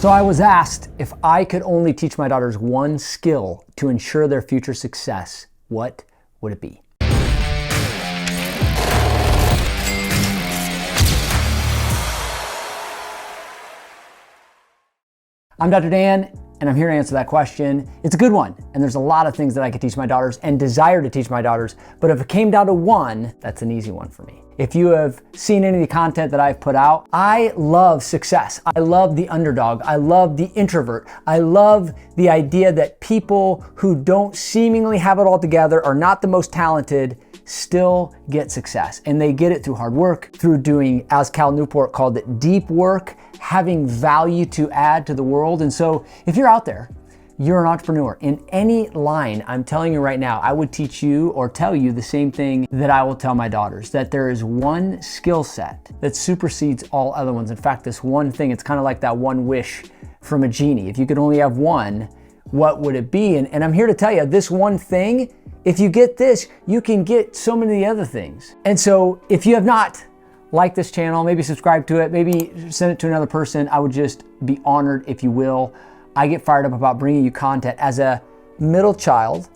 So I was asked if I could only teach my daughters one skill to ensure their future success, what would it be? I'm Dr. Dan, and I'm here to answer that question. It's a good one, and there's a lot of things that I could teach my daughters and desire to teach my daughters, but if it came down to one, that's an easy one for me. If you have seen any of the content that I've put out, I love success. I love the underdog. I love the introvert. I love the idea that people who don't seemingly have it all together, are not the most talented, still get success. And they get it through hard work, through doing, as Cal Newport called it, deep work, having value to add to the world. And so if you're out there, you're an entrepreneur in any line, I'm telling you right now, I would teach you or tell you the same thing that I will tell my daughters, that there is one skill set that supersedes all other ones. In fact, this one thing, it's kind of like that one wish from a genie. If you could only have one, what would it be? And I'm here to tell you, this one thing, if you get this, you can get so many other things. And so if you have not liked this channel, maybe subscribe to it, maybe send it to another person, I would just be honored if you will. I get fired up about bringing you content. As a middle child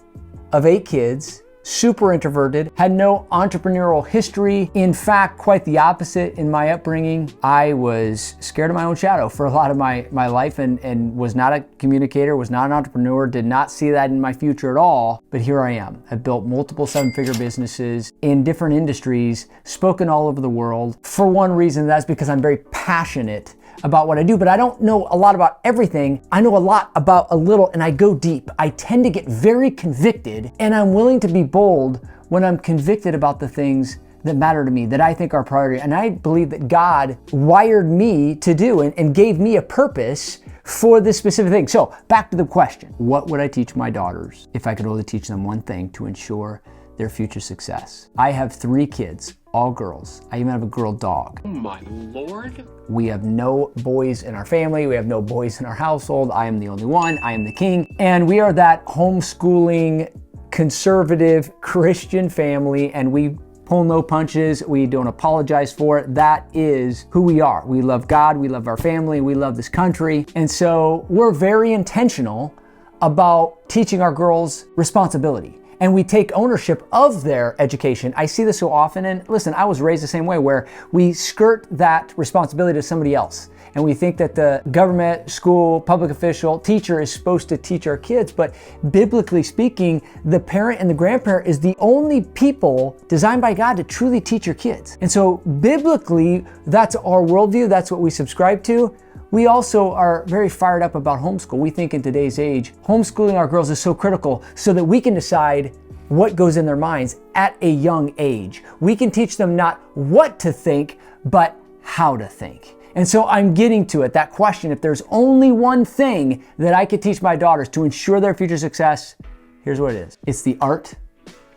of 8 kids, super introverted, had no entrepreneurial history. In fact, quite the opposite in my upbringing. I was scared of my own shadow for a lot of my life and was not a communicator, was not an entrepreneur, did not see that in my future at all. But here I am. I've built multiple 7-figure businesses in different industries, spoken all over the world. For one reason, that's because I'm very passionate about what I do, but I don't know a lot about everything. I know a lot about a little, and I go deep. I tend to get very convicted, and I'm willing to be bold when I'm convicted about the things that matter to me, that I think are priority. And I believe that God wired me to do and gave me a purpose for this specific thing. So back to the question, what would I teach my daughters if I could only teach them one thing to ensure their future success? I have 3 kids, all girls. I even have a girl dog. Oh my Lord. We have no boys in our family. We have no boys in our household. I am the only one. I am the king. And we are that homeschooling, conservative Christian family, and we pull no punches. We don't apologize for it. That is who we are. We love God. We love our family. We love this country. And so we're very intentional about teaching our girls responsibility. And we take ownership of their education. I see this so often, and listen, I was raised the same way, where we skirt that responsibility to somebody else. And we think that the government, school, public official, teacher is supposed to teach our kids, but biblically speaking, the parent and the grandparent is the only people designed by God to truly teach your kids. And so biblically, that's our worldview, that's what we subscribe to. We also are very fired up about homeschool. We think in today's age, homeschooling our girls is so critical so that we can decide what goes in their minds at a young age. We can teach them not what to think, but how to think. And so I'm getting to it, that question, if there's only one thing that I could teach my daughters to ensure their future success, here's what it is. It's the art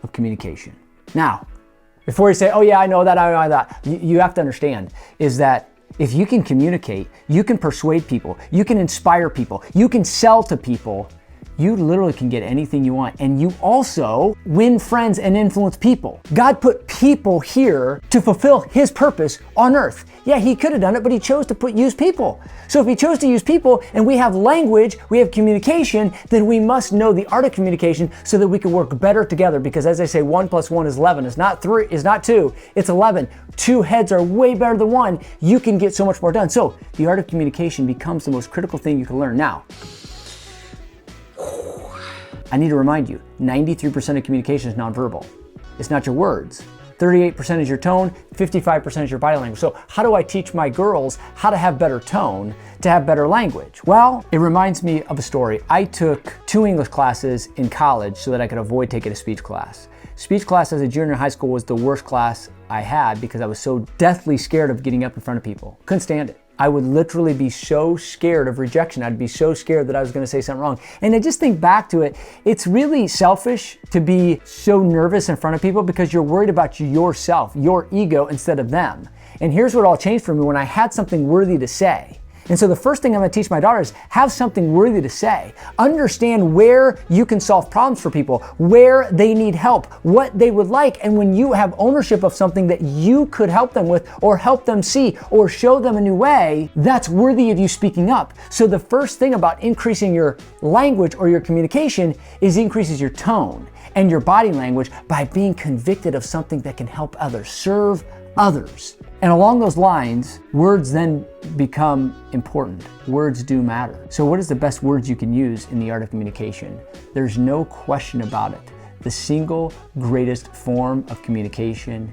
of communication. Now, before you say, oh yeah, I know that, you have to understand is that if you can communicate, you can persuade people, you can inspire people, you can sell to people, you literally can get anything you want. And you also win friends and influence people. God put people here to fulfill His purpose on earth. Yeah, He could have done it, but He chose to use people. So if He chose to use people and we have language, we have communication, then we must know the art of communication so that we can work better together. Because as I say, 1 + 1 is 11. It's not 3, it's not 2, it's 11. 2 heads are way better than 1. You can get so much more done. So the art of communication becomes the most critical thing you can learn. Now, I need to remind you, 93% of communication is nonverbal. It's not your words. 38% is your tone, 55% is your body language. So how do I teach my girls how to have better tone, to have better language? Well, it reminds me of a story. I took 2 English classes in college so that I could avoid taking a speech class. Speech class as a junior in high school was the worst class I had because I was so deathly scared of getting up in front of people. Couldn't stand it. I would literally be so scared of rejection. I'd be so scared that I was going to say something wrong. And I just think back to it, it's really selfish to be so nervous in front of people because you're worried about yourself, your ego instead of them. And here's what all changed for me when I had something worthy to say. And so the first thing I'm gonna teach my daughters, have something worthy to say. Understand where you can solve problems for people, where they need help, what they would like. And when you have ownership of something that you could help them with or help them see or show them a new way, that's worthy of you speaking up. So the first thing about increasing your language or your communication is increases your tone and your body language by being convicted of something that can help others, serve others. And along those lines, words then become important. Words do matter. So what is the best words you can use in the art of communication? There's no question about it. The single greatest form of communication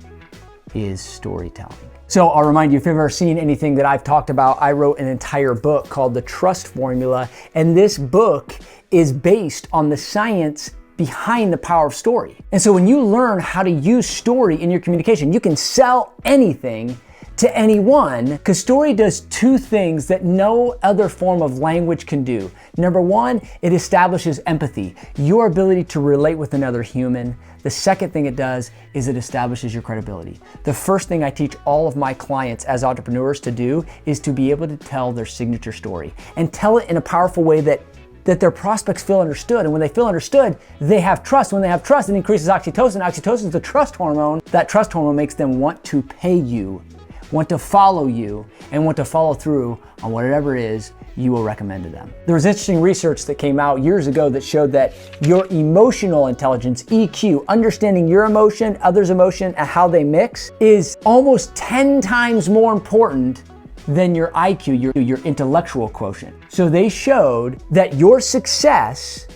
is storytelling. So I'll remind you, if you've ever seen anything that I've talked about, I wrote an entire book called The Trust Formula, and this book is based on the science behind the power of story. And so when you learn how to use story in your communication, you can sell anything to anyone, because story does two things that no other form of language can do. Number one, it establishes empathy, your ability to relate with another human. The second thing it does is it establishes your credibility. The first thing I teach all of my clients as entrepreneurs to do is to be able to tell their signature story and tell it in a powerful way that their prospects feel understood. And when they feel understood, they have trust. When they have trust, it increases oxytocin. Oxytocin is the trust hormone. That trust hormone makes them want to pay you, want to follow you, and want to follow through on whatever it is you will recommend to them. There was interesting research that came out years ago that showed that your emotional intelligence, EQ, understanding your emotion, others' emotion, and how they mix, is almost 10 times more important than your IQ, your intellectual quotient. So they showed that your success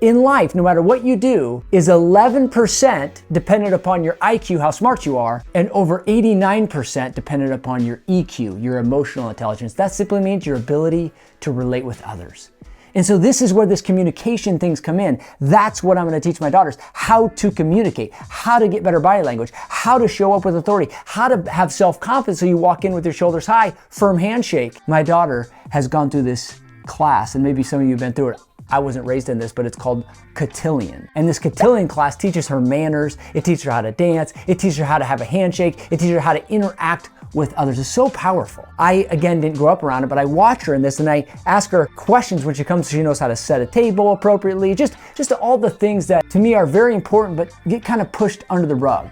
in life, no matter what you do, is 11% dependent upon your IQ, how smart you are, and over 89% dependent upon your EQ, your emotional intelligence. That simply means your ability to relate with others. And so this is where this communication things come in. That's what I'm going to teach my daughters, how to communicate, how to get better body language, how to show up with authority, how to have self-confidence so you walk in with your shoulders high, firm handshake. My daughter has gone through this class, and maybe some of you have been through it. I wasn't raised in this, but it's called cotillion. And this cotillion class teaches her manners, it teaches her how to dance, it teaches her how to have a handshake, it teaches her how to interact with others. It's so powerful. I, again, didn't grow up around it, but I watch her in this and I ask her questions when she comes so she knows how to set a table appropriately, just all the things that to me are very important but get kind of pushed under the rug.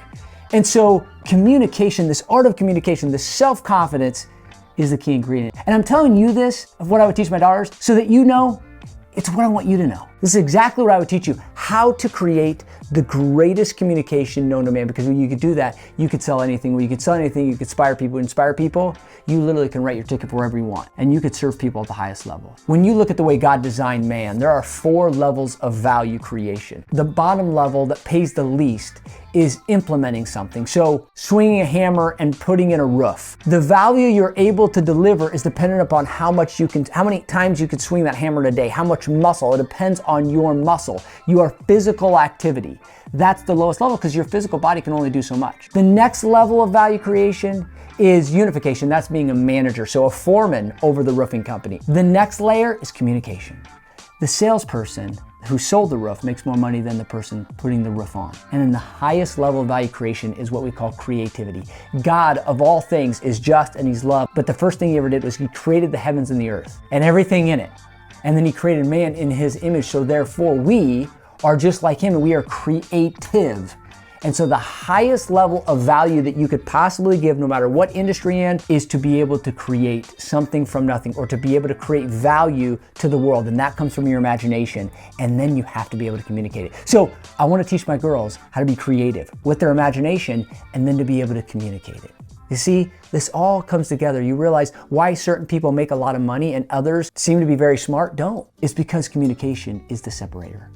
And so communication, this art of communication, this self-confidence is the key ingredient. And I'm telling you this, of what I would teach my daughters, so that you know it's what I want you to know. This is exactly what I would teach you, how to create the greatest communication known to man, because when you could do that, you could sell anything. When you could sell anything, you could inspire people, you literally can write your ticket wherever you want, and you could serve people at the highest level. When you look at the way God designed man, there are 4 levels of value creation. The bottom level that pays the least is implementing something. So swinging a hammer and putting in a roof. The value you're able to deliver is dependent upon how many times you can swing that hammer in a day, how much muscle. It depends on your muscle, your physical activity. That's the lowest level because your physical body can only do so much. The next level of value creation is unification. That's being a manager, so a foreman over the roofing company. The next layer is communication. The salesperson who sold the roof makes more money than the person putting the roof on. And then the highest level of value creation is what we call creativity. God, of all things, is just and he's love. But the first thing he ever did was he created the heavens and the earth and everything in it. And then he created man in his image. So therefore we are just like him and we are creative. And so the highest level of value that you could possibly give, no matter what industry you're in, is to be able to create something from nothing or to be able to create value to the world. And that comes from your imagination. And then you have to be able to communicate it. So I want to teach my girls how to be creative with their imagination and then to be able to communicate it. You see, this all comes together. You realize why certain people make a lot of money and others seem to be very smart don't. It's because communication is the separator.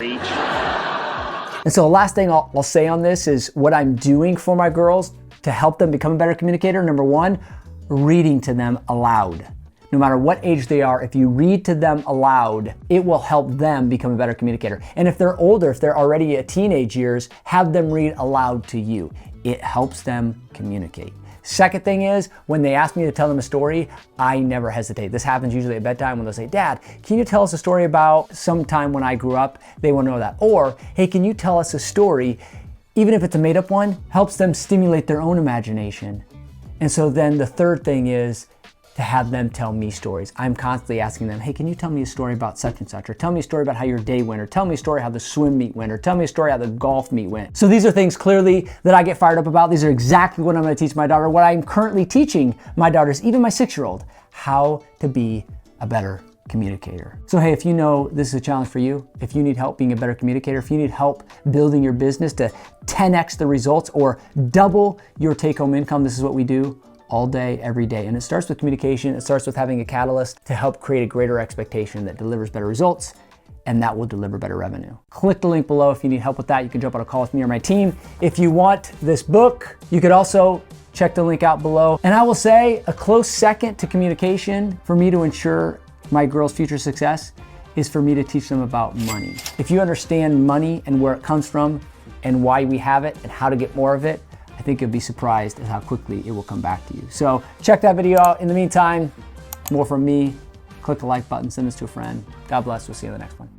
And so the last thing I'll say on this is what I'm doing for my girls to help them become a better communicator. Number 1, reading to them aloud. No matter what age they are, if you read to them aloud, it will help them become a better communicator. And if they're older, if they're already at teenage years, have them read aloud to you. It helps them communicate. Second thing is, when they ask me to tell them a story, I never hesitate. This happens usually at bedtime when they'll say, Dad, can you tell us a story about some time when I grew up? They want to know that. Or, hey, can you tell us a story? Even if it's a made up one, helps them stimulate their own imagination. And so then the third thing is, to have them tell me stories. I'm constantly asking them, hey, can you tell me a story about such and such? Or tell me a story about how your day went, or tell me a story how the swim meet went, or tell me a story how the golf meet went. So these are things clearly that I get fired up about. These are exactly what I'm gonna teach my daughter, what I'm currently teaching my daughters, even my 6-year-old, how to be a better communicator. So hey, if you know this is a challenge for you, if you need help being a better communicator, if you need help building your business to 10x the results or double your take-home income, this is what we do all day, every day. And it starts with communication. It starts with having a catalyst to help create a greater expectation that delivers better results, and that will deliver better revenue. Click the link below if you need help with that. You can jump on a call with me or my team. If you want this book, you could also check the link out below. And I will say a close second to communication for me to ensure my girls' future success is for me to teach them about money. If you understand money and where it comes from and why we have it and how to get more of it, I think you'll be surprised at how quickly it will come back to you. So check that video out. In the meantime, more from me. Click the like button, send this to a friend. God bless. We'll see you in the next one.